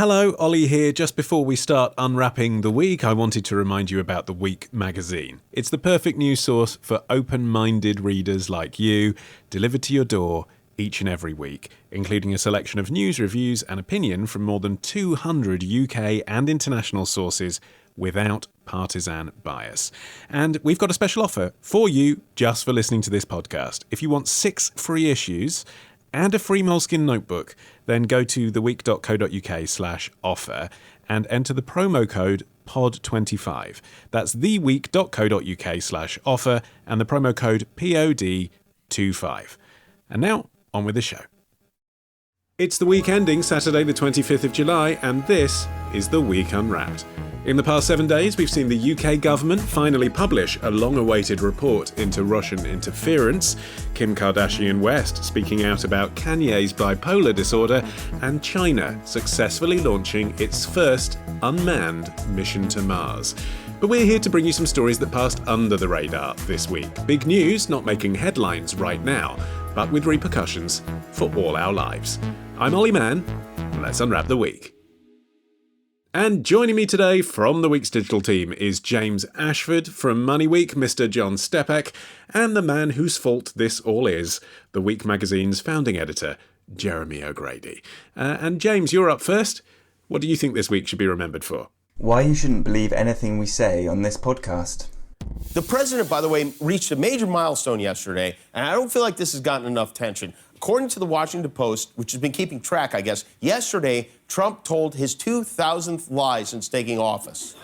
Hello, Olly here. Just before we start unwrapping the week, I wanted to remind you about The Week magazine. It's the perfect news source for open-minded readers like you, delivered to your door each and every week, including a selection of news, reviews and opinion from more than 200 UK and international sources without partisan bias. And we've got a special offer for you just for listening to this podcast. If you want 6 free issues and a free Moleskine notebook, then go to theweek.co.uk/offer and enter the promo code POD25. That's theweek.co.uk/offer and the promo code POD25. And now, on with the show. It's the week ending Saturday the 25th of July, and this is The Week Unwrapped. In the past 7 days, we've seen the UK government finally publish a long-awaited report into Russian interference, Kim Kardashian West speaking out about Kanye's bipolar disorder, and China successfully launching its first unmanned mission to Mars. But we're here to bring you some stories that passed under the radar this week. Big news not making headlines right now, but with repercussions for all our lives. I'm Olly Mann, and let's unwrap the week. And joining me today from the week's digital team is James Ashford from Money Week, Mr. John Stepek, and the man whose fault this all is, the Week magazine's founding editor, Jeremy O'Grady. And James, you're up first. What do you think this week should be remembered for? Why you shouldn't believe anything we say on this podcast. The president, by the way, reached a major milestone yesterday, and I don't feel like this has gotten enough attention. According to the Washington Post, which has been keeping track, I guess, yesterday, Trump told his 2,000th lie since taking office.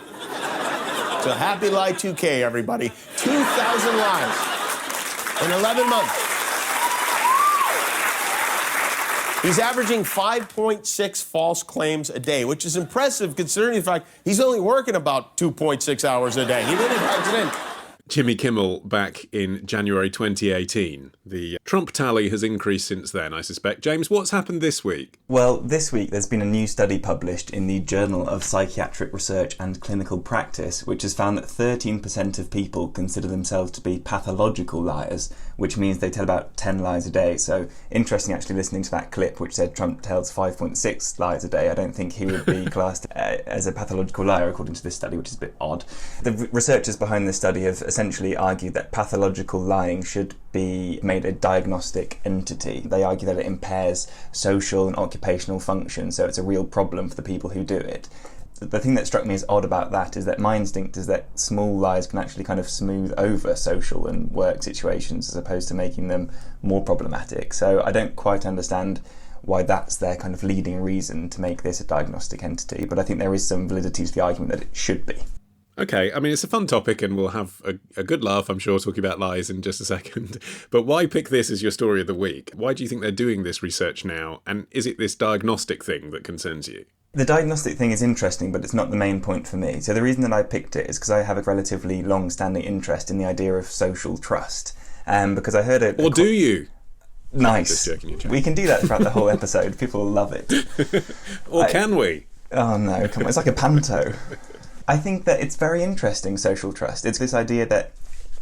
So happy lie 2K, everybody. 2,000 lies in 11 months. He's averaging 5.6 false claims a day, which is impressive considering the fact he's only working about 2.6 hours a day. He really packs it in. Jimmy Kimmel back in January 2018. The Trump tally has increased since then, I suspect. James, what's happened this week? Well, this week there's been a new study published in the Journal of Psychiatric Research and Clinical Practice, which has found that 13% of people consider themselves to be pathological liars, which means they tell about 10 lies a day. So interesting actually listening to that clip which said Trump tells 5.6 lies a day. I don't think he would be classed as a pathological liar according to this study, which is a bit odd. The researchers behind this study have essentially argued that pathological lying should be made a diagnostic entity. They argue that it impairs social and occupational function, so it's a real problem for the people who do it. The thing that struck me as odd about that is that my instinct is that small lies can actually kind of smooth over social and work situations as opposed to making them more problematic. So I don't quite understand why that's their kind of leading reason to make this a diagnostic entity, but I think there is some validity to the argument that it should be. Okay, I mean, it's a fun topic and we'll have a good laugh, I'm sure, talking about lies in just a second. But why pick this as your story of the week? Why do you think they're doing this research now? And is it this diagnostic thing that concerns you? The diagnostic thing is interesting, but it's not the main point for me. So the reason that I picked it is because I have a relatively long-standing interest in the idea of social trust. Because I heard it... Or do you? Nice. Just joking, we can do that throughout the whole episode. People will love it. Or can we? Oh no, come on. It's like a panto. I think that it's very interesting, social trust. It's this idea that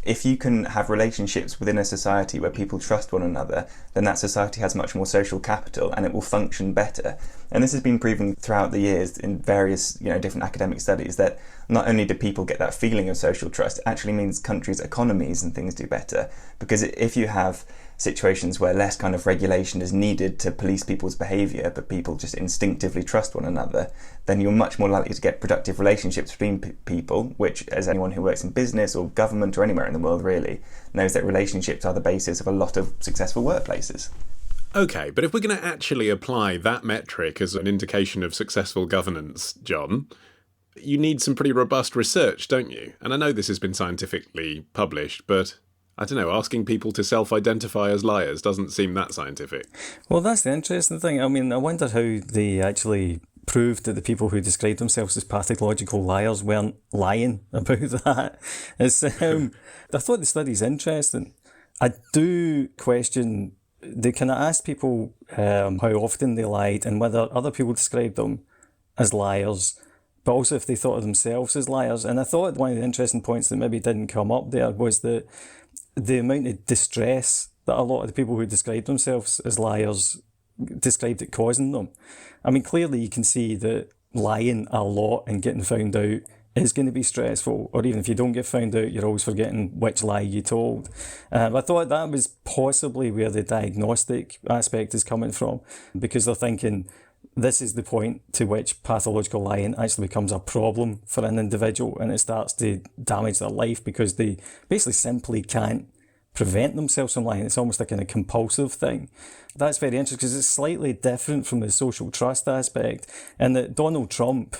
if you can have relationships within a society where people trust one another, then that society has much more social capital and it will function better. And this has been proven throughout the years in various, different academic studies that not only do people get that feeling of social trust, it actually means countries' economies and things do better. Because if you have situations where less kind of regulation is needed to police people's behaviour, but people just instinctively trust one another, then you're much more likely to get productive relationships between people, which, as anyone who works in business or government or anywhere in the world really, knows that relationships are the basis of a lot of successful workplaces. Okay, but if we're going to actually apply that metric as an indication of successful governance, John, you need some pretty robust research, don't you? And I know this has been scientifically published, but I don't know, asking people to self-identify as liars doesn't seem that scientific. Well, that's the interesting thing. I mean, I wonder how they actually proved that the people who described themselves as pathological liars weren't lying about that. I thought the study's interesting. I do question, they kind of asked people how often they lied and whether other people described them as liars, but also if they thought of themselves as liars. And I thought one of the interesting points that maybe didn't come up there was that the amount of distress that a lot of the people who described themselves as liars described it causing them. I mean, clearly you can see that lying a lot and getting found out is going to be stressful, or even if you don't get found out, you're always forgetting which lie you told. I thought that was possibly where the diagnostic aspect is coming from, because they're thinking this is the point to which pathological lying actually becomes a problem for an individual, and it starts to damage their life because they basically simply can't prevent themselves from lying. It's almost like a kind of compulsive thing. That's very interesting because it's slightly different from the social trust aspect, and that Donald Trump,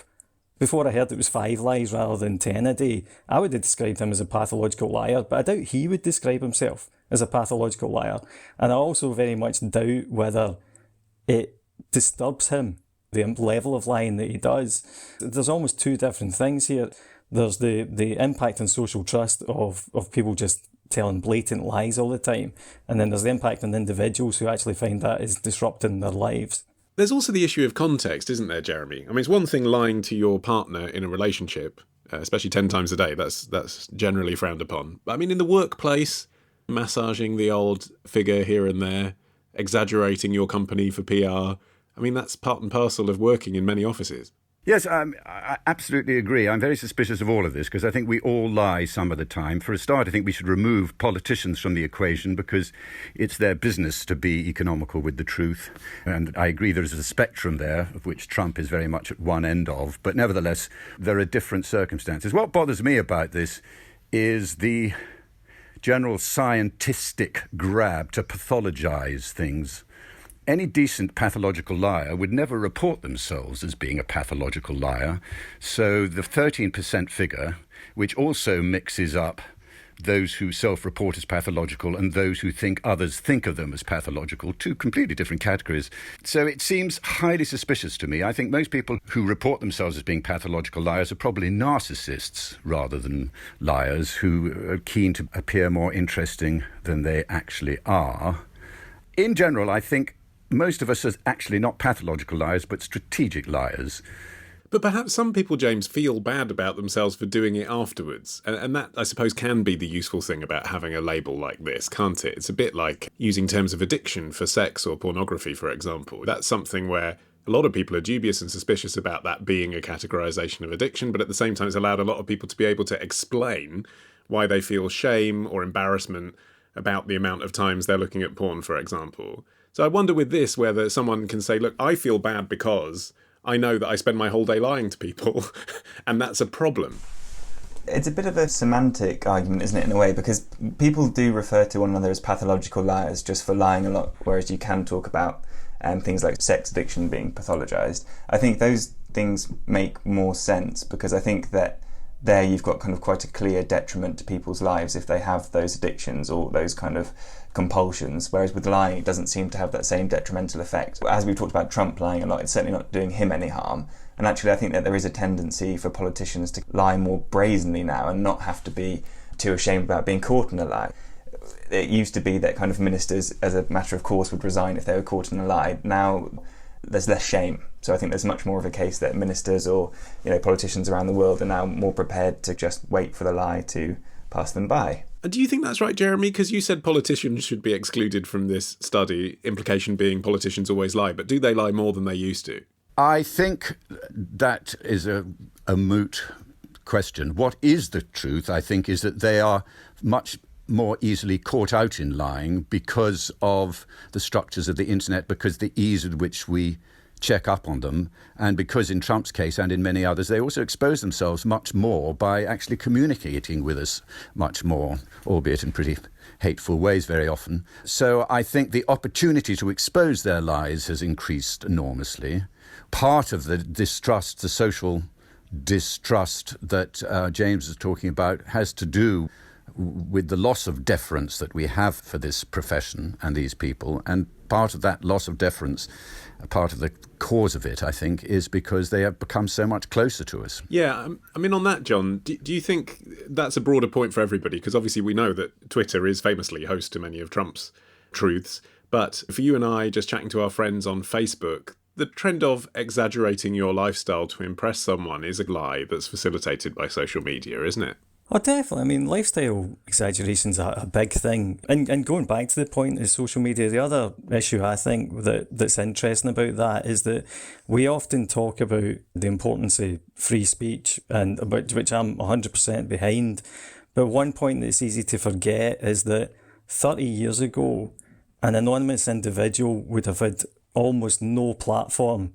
before I heard it was 5 lies rather than 10 a day, I would have described him as a pathological liar, but I doubt he would describe himself as a pathological liar. And I also very much doubt whether it disturbs him, the level of lying that he does. There's almost two different things here. There's the impact on social trust of people just telling blatant lies all the time, and then there's the impact on individuals who actually find that is disrupting their lives. There's also the issue of context, isn't there, Jeremy? I mean, it's one thing lying to your partner in a relationship, especially 10 times a day. That's generally frowned upon. But I mean, in the workplace, massaging the old figure here and there, exaggerating your company for PR, I mean, that's part and parcel of working in many offices. Yes, I absolutely agree. I'm very suspicious of all of this because I think we all lie some of the time. For a start, I think we should remove politicians from the equation because it's their business to be economical with the truth. And I agree there is a spectrum there, of which Trump is very much at one end of. But nevertheless, there are different circumstances. What bothers me about this is the general scientistic grab to pathologize things. Any decent pathological liar would never report themselves as being a pathological liar. So the 13% figure, which also mixes up those who self-report as pathological and those who think others think of them as pathological, two completely different categories. So it seems highly suspicious to me. I think most people who report themselves as being pathological liars are probably narcissists rather than liars who are keen to appear more interesting than they actually are. In general, I think most of us are actually not pathological liars, but strategic liars. But perhaps some people, James, feel bad about themselves for doing it afterwards. And that, I suppose, can be the useful thing about having a label like this, can't it? It's a bit like using terms of addiction for sex or pornography, for example. That's something where a lot of people are dubious and suspicious about that being a categorisation of addiction, but at the same time it's allowed a lot of people to be able to explain why they feel shame or embarrassment about the amount of times they're looking at porn, for example. So I wonder with this whether someone can say, look, I feel bad because I know that I spend my whole day lying to people, and that's a problem. It's a bit of a semantic argument, isn't it, in a way, because people do refer to one another as pathological liars just for lying a lot, whereas you can talk about things like sex addiction being pathologised. I think those things make more sense because I think that there you've got kind of quite a clear detriment to people's lives if they have those addictions or those kind of compulsions, whereas with lying it doesn't seem to have that same detrimental effect. As we've talked about Trump lying a lot, it's certainly not doing him any harm. And actually I think that there is a tendency for politicians to lie more brazenly now and not have to be too ashamed about being caught in a lie. It used to be that kind of ministers, as a matter of course, would resign if they were caught in a lie. Now there's less shame. So I think there's much more of a case that ministers or politicians around the world are now more prepared to just wait for the lie to pass them by. And do you think that's right, Jeremy? Because you said politicians should be excluded from this study, implication being politicians always lie, but do they lie more than they used to? I think that is a moot question. What is the truth, I think, is that they are much more easily caught out in lying because of the structures of the internet, because the ease with which we check up on them, and because in Trump's case and in many others, they also expose themselves much more by actually communicating with us much more, albeit in pretty hateful ways very often. So I think the opportunity to expose their lies has increased enormously. Part of the distrust, the social distrust that James is talking about has to do with the loss of deference that we have for this profession and these people. And part of that loss of deference, part of the cause of it, I think, is because they have become so much closer to us. Yeah, I mean, on that, John, do you think that's a broader point for everybody? Because obviously we know that Twitter is famously host to many of Trump's truths. But for you and I, just chatting to our friends on Facebook, the trend of exaggerating your lifestyle to impress someone is a lie that's facilitated by social media, isn't it? Oh, definitely. I mean, lifestyle exaggeration's a big thing. And going back to the point of social media, the other issue I think that's interesting about that is that we often talk about the importance of free speech, and about which I'm 100% behind. But one point that's easy to forget is that 30 years ago, an anonymous individual would have had almost no platform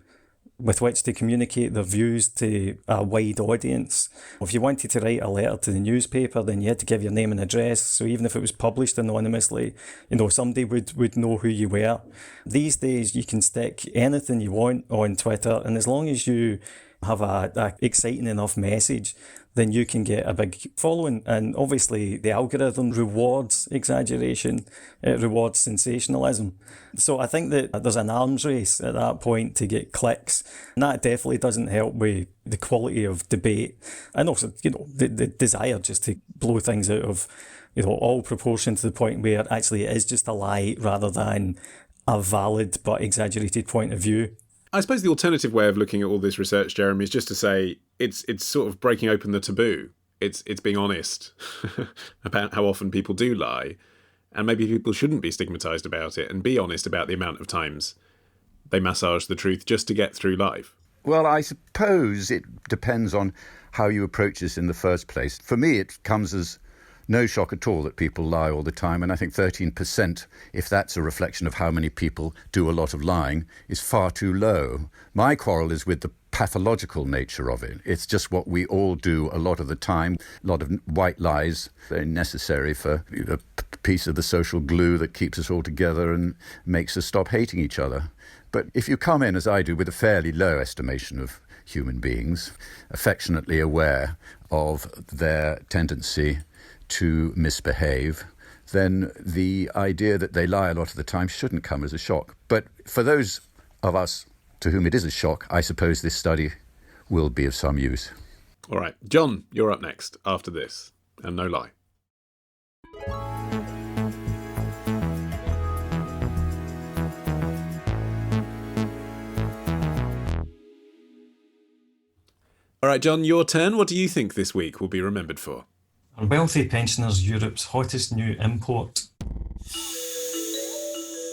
with which to communicate their views to a wide audience. If you wanted to write a letter to the newspaper, then you had to give your name and address. So even if it was published anonymously, somebody would know who you were. These days, you can stick anything you want on Twitter, and as long as you have a exciting enough message, then you can get a big following. And obviously the algorithm rewards exaggeration, it rewards sensationalism. So I think that there's an arms race at that point to get clicks, and that definitely doesn't help with the quality of debate, and also the desire just to blow things out of all proportion, to the point where actually it is just a lie rather than a valid but exaggerated point of view. I suppose the alternative way of looking at all this research, Jeremy, is just to say it's sort of breaking open the taboo. It's being honest about how often people do lie, and maybe people shouldn't be stigmatised about it and be honest about the amount of times they massage the truth just to get through life. Well, I suppose it depends on how you approach this in the first place. For me, it comes as no shock at all that people lie all the time, and I think 13%, if that's a reflection of how many people do a lot of lying, is far too low. My quarrel is with the pathological nature of it. It's just what we all do a lot of the time. A lot of white lies, very necessary for a piece of the social glue that keeps us all together and makes us stop hating each other. But if you come in, as I do, with a fairly low estimation of human beings, affectionately aware of their tendency to misbehave, then the idea that they lie a lot of the time shouldn't come as a shock. But for those of us to whom it is a shock, I suppose this study will be of some use. All right, John, you're up next after this, and no lie. All right, John, your turn. What do you think this week will be remembered for? Are wealthy pensioners Europe's hottest new import?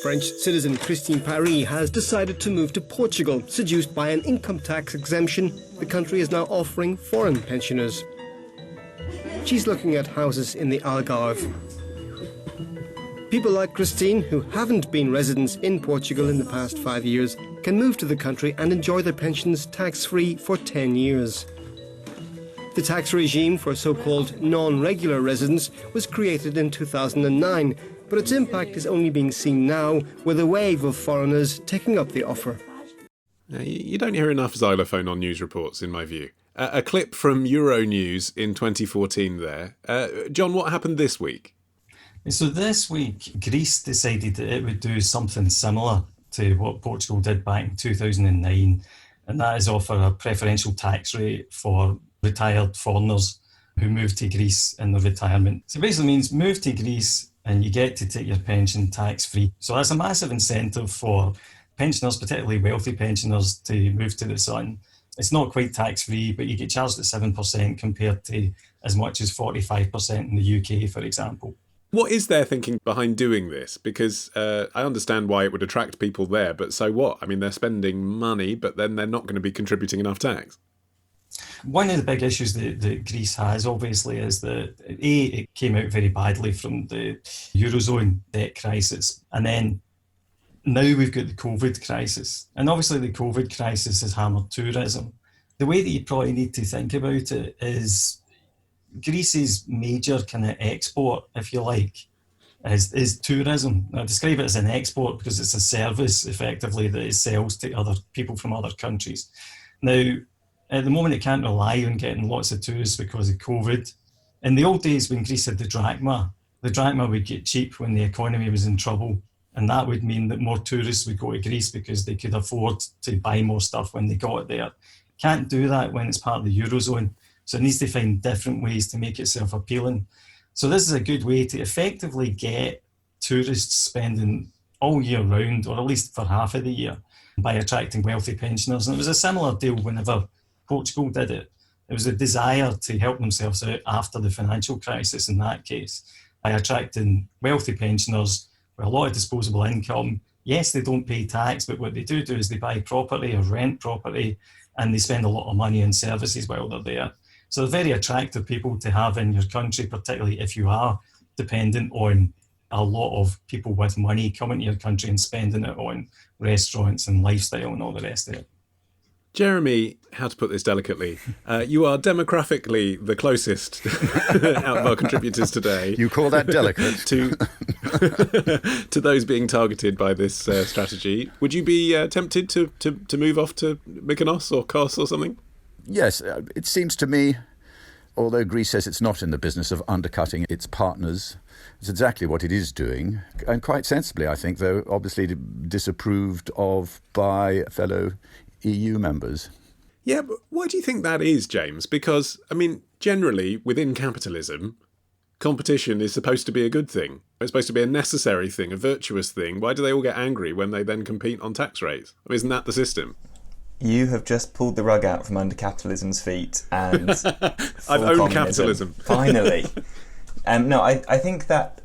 French citizen Christine Paris has decided to move to Portugal. Seduced by an income tax exemption, the country is now offering foreign pensioners. She's looking at houses in the Algarve. People like Christine, who haven't been residents in Portugal in the past 5 years, can move to the country and enjoy their pensions tax-free for 10 years. The tax regime for so-called non-regular residents was created in 2009, but its impact is only being seen now, with a wave of foreigners taking up the offer. You don't hear enough xylophone on news reports, in my view. A clip from Euronews in 2014 there. John, what happened this week? So this week, Greece decided that it would do something similar to what Portugal did back in 2009, and that is offer a preferential tax rate for retired foreigners who move to Greece in their retirement. So it basically means move to Greece and you get to take your pension tax-free. So that's a massive incentive for pensioners, particularly wealthy pensioners, to move to the sun. It's not quite tax-free, but you get charged at 7% compared to as much as 45% in the UK, for example. What is their thinking behind doing this? Because I understand why it would attract people there, but so what? I mean, they're spending money, but then they're not going to be contributing enough tax. One of the big issues that Greece has, obviously, is that, it came out very badly from the Eurozone debt crisis. And then now we've got the COVID crisis. And obviously the COVID crisis has hammered tourism. The way that you probably need to think about it is Greece's major kind of export, if you like, is tourism. I describe it as an export because it's a service, effectively, that it sells to other people from other countries. Now, at the moment, it can't rely on getting lots of tourists because of COVID. In the old days, when Greece had the drachma would get cheap when the economy was in trouble. And that would mean that more tourists would go to Greece because they could afford to buy more stuff when they got there. Can't do that when it's part of the Eurozone. So it needs to find different ways to make itself appealing. So this is a good way to effectively get tourists spending all year round, or at least for half of the year, by attracting wealthy pensioners. And it was a similar deal whenever Portugal did it. It was a desire to help themselves out after the financial crisis in that case, by attracting wealthy pensioners with a lot of disposable income. Yes, they don't pay tax, but what they do is they buy property or rent property, and they spend a lot of money on services while they're there. So they're very attractive people to have in your country, particularly if you are dependent on a lot of people with money coming to your country and spending it on restaurants and lifestyle and all the rest of it. Jeremy, how to put this delicately, you are demographically the closest out of our contributors today. You call that delicate? to those being targeted by this strategy. Would you be tempted to move off to Mykonos or Kos or something? Yes, it seems to me, although Greece says it's not in the business of undercutting its partners, it's exactly what it is doing, and quite sensibly, I think, though obviously disapproved of by fellow EU members. Yeah, but why do you think that is, James? Because, I mean, generally, within capitalism, competition is supposed to be a good thing. It's supposed to be a necessary thing, a virtuous thing. Why do they all get angry when they then compete on tax rates? I mean, isn't that the system? You have just pulled the rug out from under capitalism's feet and I've owned capitalism. Finally. No, I think that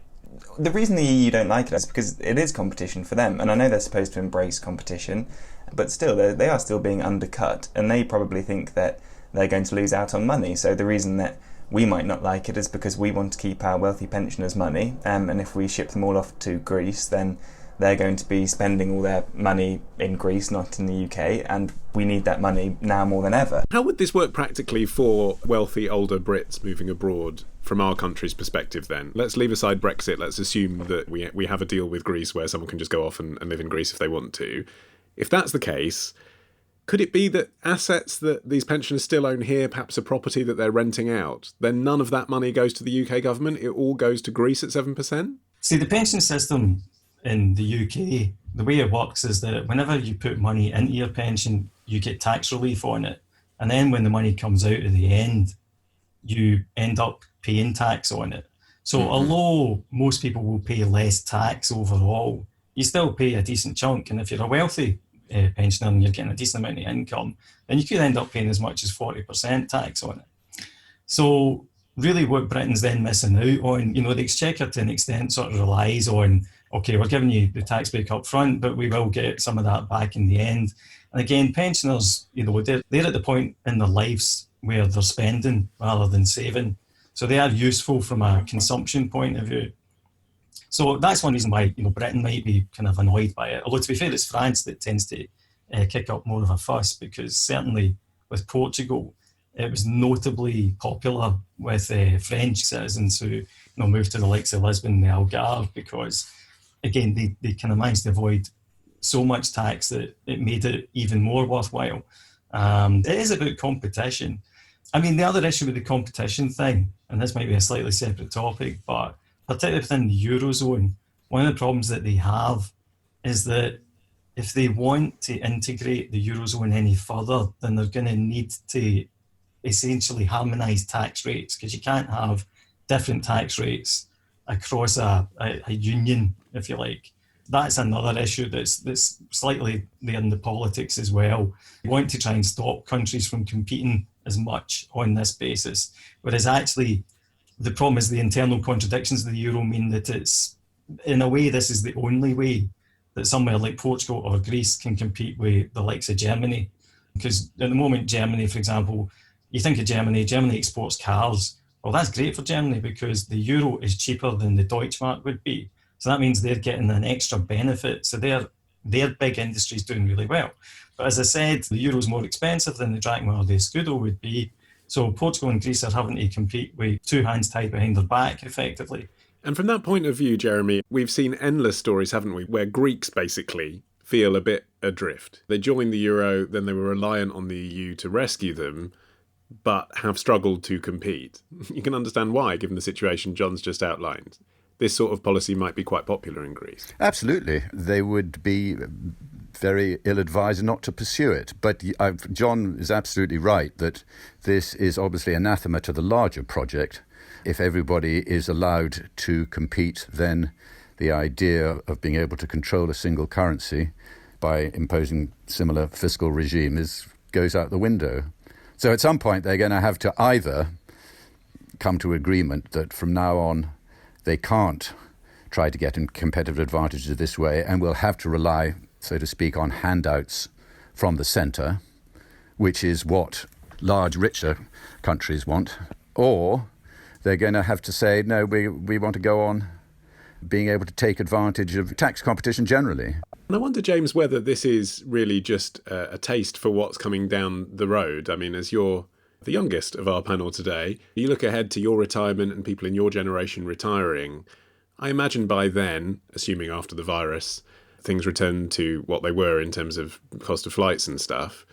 the reason the EU don't like it is because it is competition for them. And I know they're supposed to embrace competition, but still, they are still being undercut. And they probably think that they're going to lose out on money. So the reason that we might not like it is because we want to keep our wealthy pensioners' money. And if we ship them all off to Greece, then they're going to be spending all their money in Greece, not in the UK, and we need that money now more than ever. How would this work practically for wealthy older Brits moving abroad from our country's perspective then? Let's leave aside Brexit. Let's assume that we have a deal with Greece where someone can just go off and live in Greece if they want to. If that's the case, could it be that assets that these pensioners still own here, perhaps a property that they're renting out, then none of that money goes to the UK government, it all goes to Greece at 7%? See, the pension system in the UK, the way it works is that whenever you put money into your pension, you get tax relief on it. And then when the money comes out at the end, you end up paying tax on it. So although most people will pay less tax overall, you still pay a decent chunk. And if you're a wealthy pensioner and you're getting a decent amount of income, then you could end up paying as much as 40% tax on it. So really what Britain's then missing out on, the Exchequer to an extent sort of relies on, okay, we're giving you the tax break up front, but we will get some of that back in the end. And again, pensioners, they're at the point in their lives where they're spending rather than saving. So they are useful from a consumption point of view. So that's one reason why, Britain might be kind of annoyed by it. Although to be fair, it's France that tends to kick up more of a fuss, because certainly with Portugal, it was notably popular with French citizens who moved to the likes of Lisbon and the Algarve, because again, they kind of managed to avoid so much tax that it made it even more worthwhile. It is about competition. I mean, the other issue with the competition thing, and this might be a slightly separate topic, but particularly within the Eurozone, one of the problems that they have is that if they want to integrate the Eurozone any further, then they're going to need to essentially harmonise tax rates, because you can't have different tax rates across a union, if you like. That's another issue that's slightly there in the politics as well. You want to try and stop countries from competing as much on this basis, whereas actually the problem is the internal contradictions of the euro mean that it's, in a way, this is the only way that somewhere like Portugal or Greece can compete with the likes of Germany. Because at the moment, Germany, for example, you think of Germany exports cars. Well, that's great for Germany because the euro is cheaper than the Deutschmark would be. So that means they're getting an extra benefit. So their big industry is doing really well. But as I said, the euro is more expensive than the drachma or the scudo would be. So Portugal and Greece are having to compete with two hands tied behind their back, effectively. And from that point of view, Jeremy, we've seen endless stories, haven't we, where Greeks basically feel a bit adrift. They joined the euro, then they were reliant on the EU to rescue them, but have struggled to compete. You can understand why, given the situation John's just outlined. This sort of policy might be quite popular in Greece. Absolutely. They would be very ill-advised not to pursue it. But John is absolutely right that this is obviously anathema to the larger project. If everybody is allowed to compete, then the idea of being able to control a single currency by imposing similar fiscal regime goes out the window. So at some point they're going to have to either come to agreement that from now on they can't try to get competitive advantages this way and will have to rely, so to speak, on handouts from the centre, which is what large, richer countries want, or they're going to have to say, no, we want to go on being able to take advantage of tax competition generally. And I wonder, James, whether this is really just a taste for what's coming down the road. I mean, as you're the youngest of our panel today, you look ahead to your retirement and people in your generation retiring. I imagine by then, assuming after the virus, things return to what they were in terms of cost of flights and stuff.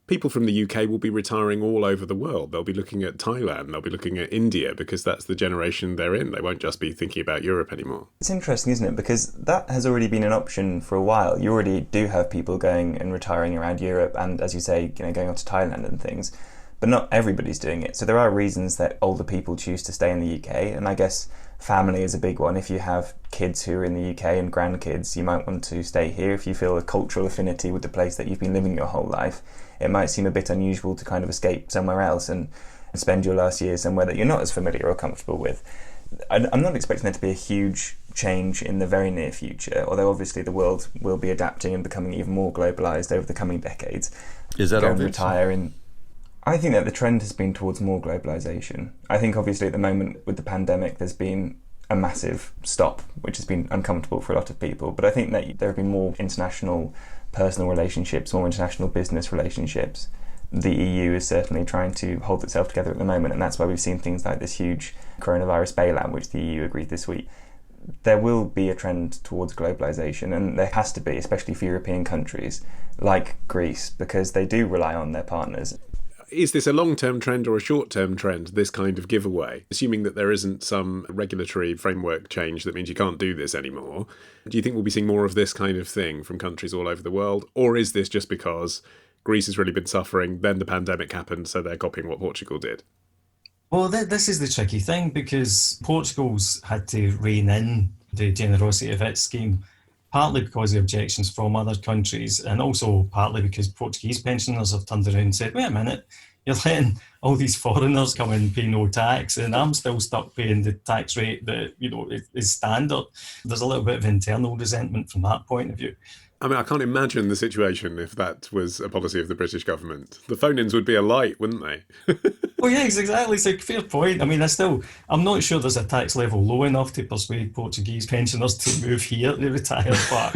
People from the UK will be retiring all over the world. They'll be looking at Thailand, they'll be looking at India, because that's the generation they're in. They won't just be thinking about Europe anymore. It's interesting, isn't it? Because that has already been an option for a while. You already do have people going and retiring around Europe and, as you say, going on to Thailand and things. But not everybody's doing it. So there are reasons that older people choose to stay in the UK. And I guess family is a big one. If you have kids who are in the UK and grandkids, you might want to stay here. If you feel a cultural affinity with the place that you've been living your whole life, it might seem a bit unusual to kind of escape somewhere else and spend your last year somewhere that you're not as familiar or comfortable with. I'm not expecting there to be a huge change in the very near future, although obviously the world will be adapting and becoming even more globalised over the coming decades. Is that obvious? Retire in... I think that the trend has been towards more globalisation. I think obviously at the moment with the pandemic there's been a massive stop, which has been uncomfortable for a lot of people. But I think that there have been more international personal relationships, more international business relationships. The EU is certainly trying to hold itself together at the moment, and that's why we've seen things like this huge coronavirus bailout, which the EU agreed this week. There will be a trend towards globalisation, and there has to be, especially for European countries like Greece, because they do rely on their partners. Is this a long-term trend or a short-term trend, this kind of giveaway? Assuming that there isn't some regulatory framework change that means you can't do this anymore, do you think we'll be seeing more of this kind of thing from countries all over the world? Or is this just because Greece has really been suffering, then the pandemic happened, so they're copying what Portugal did? Well, this is the tricky thing, because Portugal's had to rein in the generosity of its scheme, partly because of objections from other countries, and also partly because Portuguese pensioners have turned around and said, wait a minute, you're letting all these foreigners come and pay no tax, and I'm still stuck paying the tax rate that is standard. There's a little bit of internal resentment from that point of view. I mean, I can't imagine the situation if that was a policy of the British government. The phone-ins would be alight, wouldn't they? Well, yeah, exactly. It's a fair point. I mean, I'm not sure there's a tax level low enough to persuade Portuguese pensioners to move here to retire back.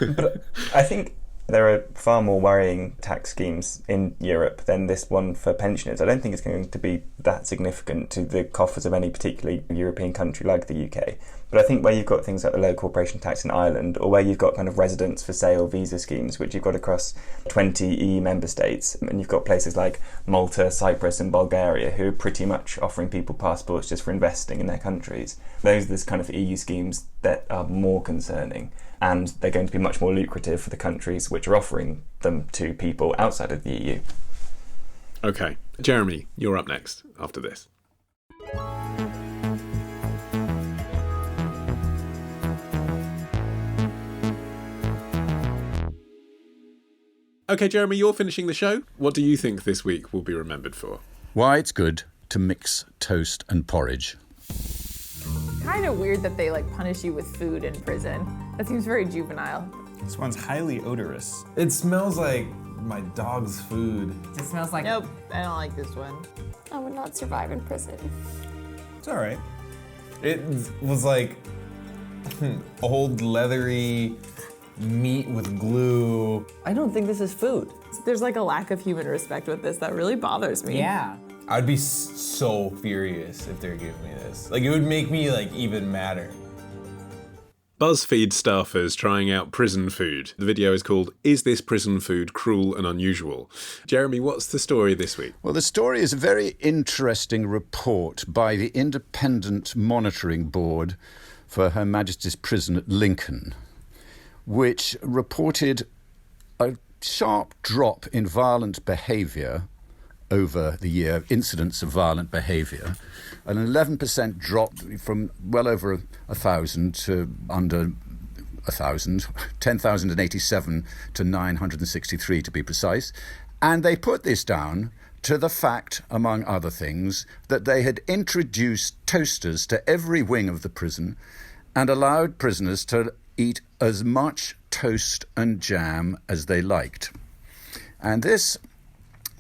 But I think there are far more worrying tax schemes in Europe than this one for pensioners. I don't think it's going to be that significant to the coffers of any particularly European country like the UK. But I think where you've got things like the low corporation tax in Ireland, or where you've got kind of residence for sale visa schemes, which you've got across 20 EU member states, and you've got places like Malta, Cyprus and Bulgaria who are pretty much offering people passports just for investing in their countries. Those are the kind of EU schemes that are more concerning, and they're going to be much more lucrative for the countries which are offering them to people outside of the EU. OK. Jeremy, you're up next after this. OK, Jeremy, you're finishing the show. What do you think this week will be remembered for? Why it's good to mix toast and porridge. Kind of weird that they punish you with food in prison. That seems very juvenile. This one's highly odorous. It smells like my dog's food. It smells like... Nope, I don't like this one. I would not survive in prison. It's all right. It was like old leathery meat with glue. I don't think this is food. There's a lack of human respect with this that really bothers me. Yeah. I'd be so furious if they're giving me this. It would make me even madder. BuzzFeed staffers trying out prison food. The video is called Is This Prison Food Cruel and Unusual? Jeremy, what's the story this week? Well, the story is a very interesting report by the Independent Monitoring Board for Her Majesty's Prison at Lincoln, which reported a sharp drop in violent behaviour over the year, incidents of violent behaviour, an 11% drop from well over 1,000 to under 1,000, 10,087 to 963 to be precise, And they put this down to the fact, among other things, that they had introduced toasters to every wing of the prison and allowed prisoners to eat as much toast and jam as they liked. And this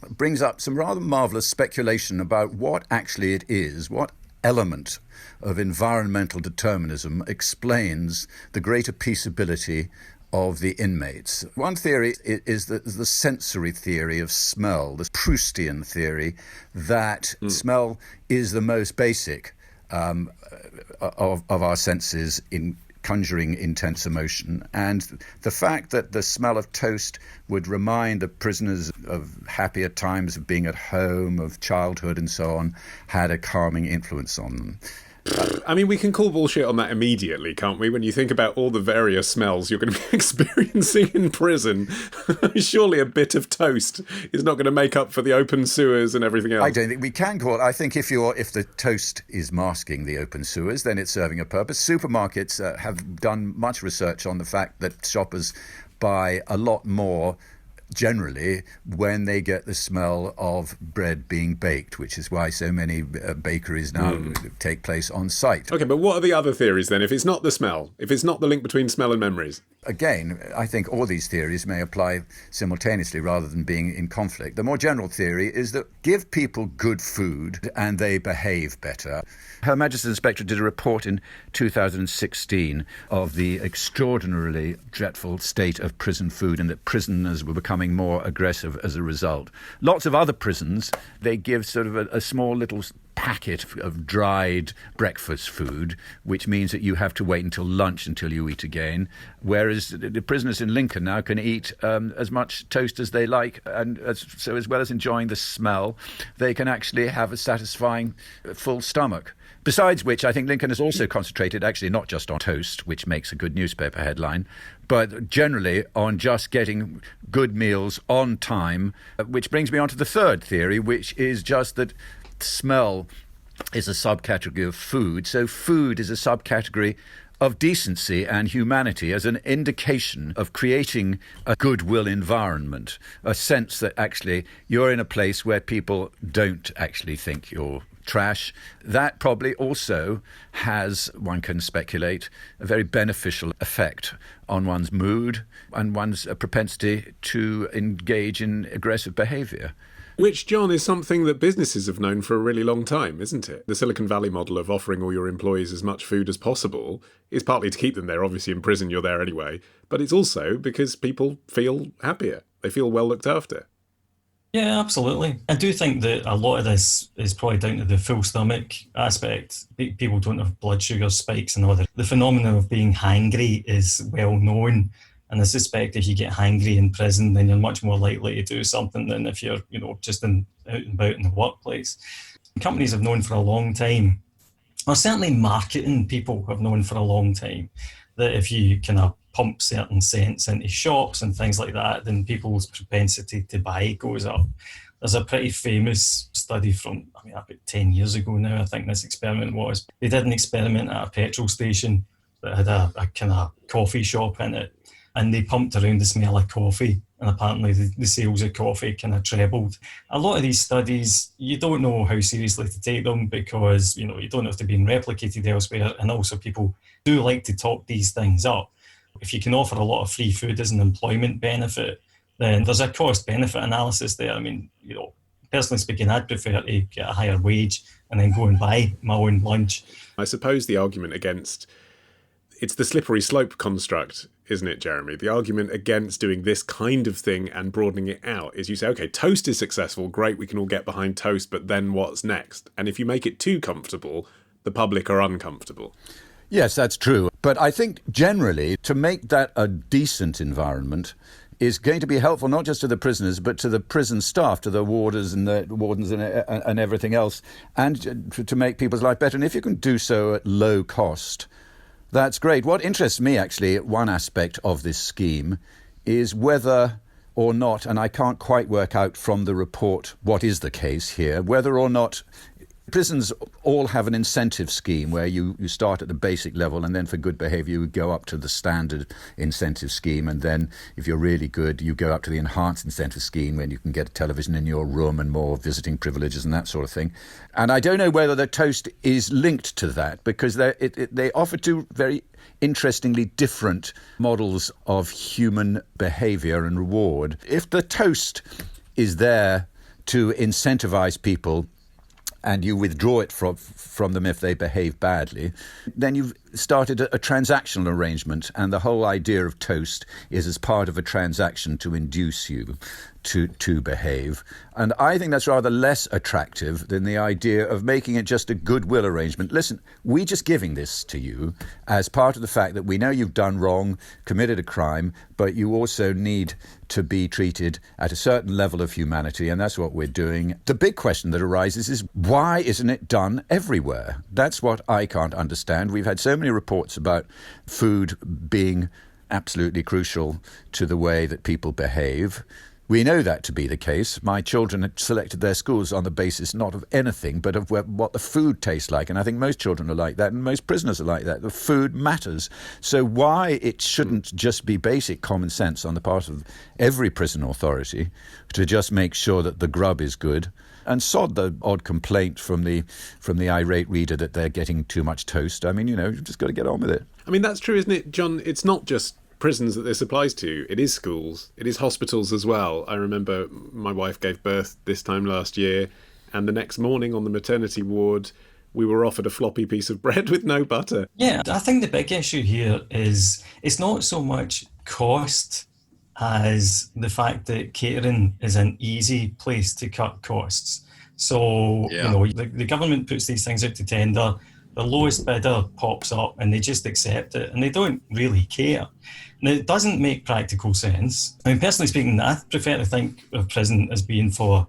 brings up some rather marvellous speculation about what actually it is, what element of environmental determinism explains the greater peaceability of the inmates. One theory is the sensory theory of smell, the Proustian theory that smell is the most basic of our senses in conjuring intense emotion, and the fact that the smell of toast would remind the prisoners of happier times of being at home, of childhood and so on, had a calming influence on them. I mean, we can call bullshit on that immediately, can't we? When you think about all the various smells you're going to be experiencing in prison, surely a bit of toast is not going to make up for the open sewers and everything else. I don't think we can call it. I think if the toast is masking the open sewers, then it's serving a purpose. Supermarkets have done much research on the fact that shoppers buy a lot more generally when they get the smell of bread being baked, which is why so many bakeries now take place on site. Okay, but what are the other theories then? If it's not the smell, if it's not the link between smell and memories? Again, I think all these theories may apply simultaneously rather than being in conflict. The more general theory is that give people good food and they behave better. Her Majesty's Inspector did a report in 2016 of the extraordinarily dreadful state of prison food and that prisoners were becoming more aggressive as a result. Lots of other prisons, they give sort of a small little packet of dried breakfast food, which means that you have to wait until lunch until you eat again, whereas the prisoners in Lincoln now can eat as much toast as they like, and so as well as enjoying the smell, they can actually have a satisfying full stomach. Besides which, I think Lincoln has also concentrated actually not just on toast, which makes a good newspaper headline, but generally on just getting good meals on time, which brings me on to the third theory, which is just that smell is a subcategory of food. So food is a subcategory of decency and humanity as an indication of creating a goodwill environment, a sense that actually you're in a place where people don't actually think you're trash. That probably also has, one can speculate, a very beneficial effect on one's mood and one's propensity to engage in aggressive behaviour. Which, John, is something that businesses have known for a really long time, isn't it? The Silicon Valley model of offering all your employees as much food as possible is partly to keep them there. Obviously, in prison, you're there anyway. But it's also because people feel happier. They feel well looked after. Yeah, absolutely. I do think that a lot of this is probably down to the full stomach aspect. People don't have blood sugar spikes and all that. The phenomenon of being hangry is well known. And I suspect if you get hangry in prison, then you're much more likely to do something than if you're, just out and about in the workplace. Companies have known for a long time, or certainly marketing people have known for a long time, that if you kind of pump certain scents into shops and things like that, then people's propensity to buy goes up. There's a pretty famous study from, about 10 years ago now, I think this experiment was. They did an experiment at a petrol station that had a kind of coffee shop in it, and they pumped around the smell of coffee, and apparently the sales of coffee kind of trebled. A lot of these studies, you don't know how seriously to take them because, you don't know if they're being replicated elsewhere, and also people do like to talk these things up. If you can offer a lot of free food as an employment benefit, then there's a cost-benefit analysis there. Personally speaking, I'd prefer to get a higher wage and then go and buy my own lunch. I suppose the argument against... It's the slippery slope construct, isn't it, Jeremy? The argument against doing this kind of thing and broadening it out is you say, OK, toast is successful, great, we can all get behind toast, but then what's next? And if you make it too comfortable, the public are uncomfortable. Yes, that's true. But I think generally to make that a decent environment is going to be helpful not just to the prisoners, but to the prison staff, to the warders and the wardens and everything else, and to make people's life better. And if you can do so at low cost, that's great. What interests me, actually, one aspect of this scheme is whether or not, and I can't quite work out from the report what is the case here, whether or not Prisons all have an incentive scheme where you start at the basic level, and then for good behaviour you go up to the standard incentive scheme, and then if you're really good you go up to the enhanced incentive scheme when you can get a television in your room and more visiting privileges and that sort of thing. And I don't know whether the toast is linked to that, because they offer two very interestingly different models of human behaviour and reward. If the toast is there to incentivise people and you withdraw it from them if they behave badly, then you've started a transactional arrangement, and the whole idea of toast is as part of a transaction to induce you to behave. And I think that's rather less attractive than the idea of making it just a goodwill arrangement. Listen, we're just giving this to you as part of the fact that we know you've done wrong, committed a crime, but you also need to be treated at a certain level of humanity, and that's what we're doing. The big question that arises is, why isn't it done everywhere? That's what I can't understand. We've had so many reports about food being absolutely crucial to the way that people behave. We know that to be the case. My children had selected their schools on the basis not of anything, but of what the food tastes like. And I think most children are like that, and most prisoners are like that. The food matters. So why it shouldn't just be basic common sense on the part of every prison authority to just make sure that the grub is good, and sod the odd complaint from the irate reader that they're getting too much toast. I mean, you've just got to get on with it. I mean, that's true, isn't it, John? It's not just prisons that this applies to. It is schools. It is hospitals as well. I remember my wife gave birth this time last year, and the next morning on the maternity ward, we were offered a floppy piece of bread with no butter. Yeah, I think the big issue here is it's not so much cost as the fact that catering is an easy place to cut costs. So, the government puts these things out to tender, the lowest bidder pops up and they just accept it, and they don't really care. Now, it doesn't make practical sense. I mean, personally speaking, I prefer to think of prison as being for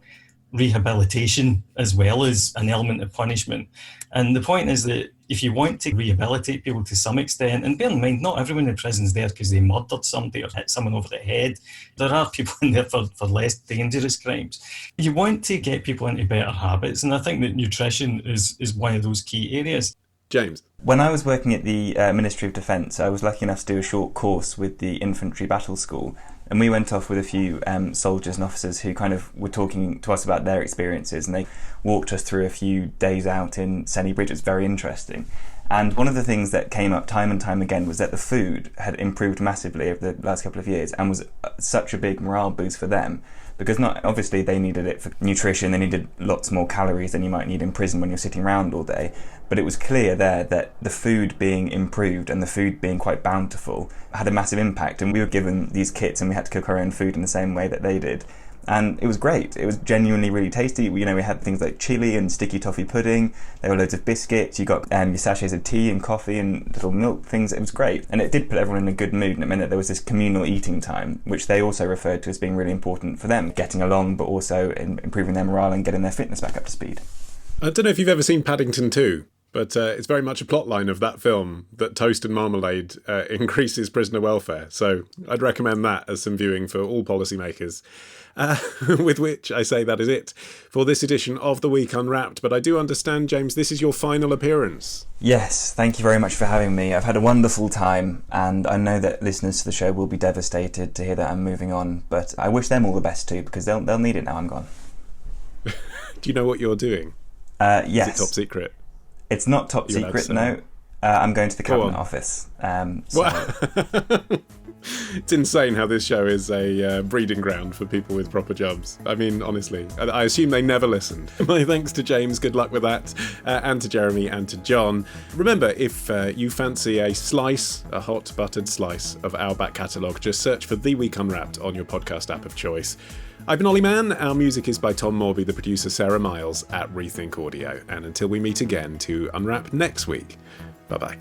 rehabilitation as well as an element of punishment. And the point is that if you want to rehabilitate people to some extent, and bear in mind, not everyone in prison is there because they murdered somebody or hit someone over the head. There are people in there for less dangerous crimes. You want to get people into better habits, and I think that nutrition is one of those key areas. James? When I was working at the Ministry of Defence, I was lucky enough to do a short course with the Infantry Battle School, and we went off with a few soldiers and officers who kind of were talking to us about their experiences, and they walked us through a few days out in Senny Bridge. It was very interesting. And one of the things that came up time and time again was that the food had improved massively over the last couple of years and was such a big morale boost for them. Because not obviously they needed it for nutrition, they needed lots more calories than you might need in prison when you're sitting around all day. But it was clear there that the food being improved and the food being quite bountiful had a massive impact. And we were given these kits and we had to cook our own food in the same way that they did. And it was great. It was genuinely really tasty. We had things like chili and sticky toffee pudding. There were loads of biscuits. You got your sachets of tea and coffee and little milk things. It was great. And it did put everyone in a good mood. And it meant that there was this communal eating time, which they also referred to as being really important for them, getting along, but also improving their morale and getting their fitness back up to speed. I don't know if you've ever seen Paddington 2, but it's very much a plotline of that film that toast and marmalade increases prisoner welfare. So I'd recommend that as some viewing for all policymakers. With which I say that is it for this edition of The Week Unwrapped. But I do understand, James, this is your final appearance. Yes, thank you very much for having me. I've had a wonderful time, and I know that listeners to the show will be devastated to hear that I'm moving on, but I wish them all the best too, because they'll need it now I'm gone. Do you know what you're doing? Yes. Is it top secret? It's not top secret, no. I'm going to the Cabinet Office. It's insane how this show is a breeding ground for people with proper jobs. I mean, honestly, I assume they never listened. My thanks to James, good luck with that, and to Jeremy and to John. Remember, if you fancy a hot buttered slice of our back catalogue, just search for The Week Unwrapped on your podcast app of choice. I've been Olly Mann. Our music is by Tom Morby, the producer Sarah Miles at Rethink Audio. And until we meet again to unwrap next week, bye-bye.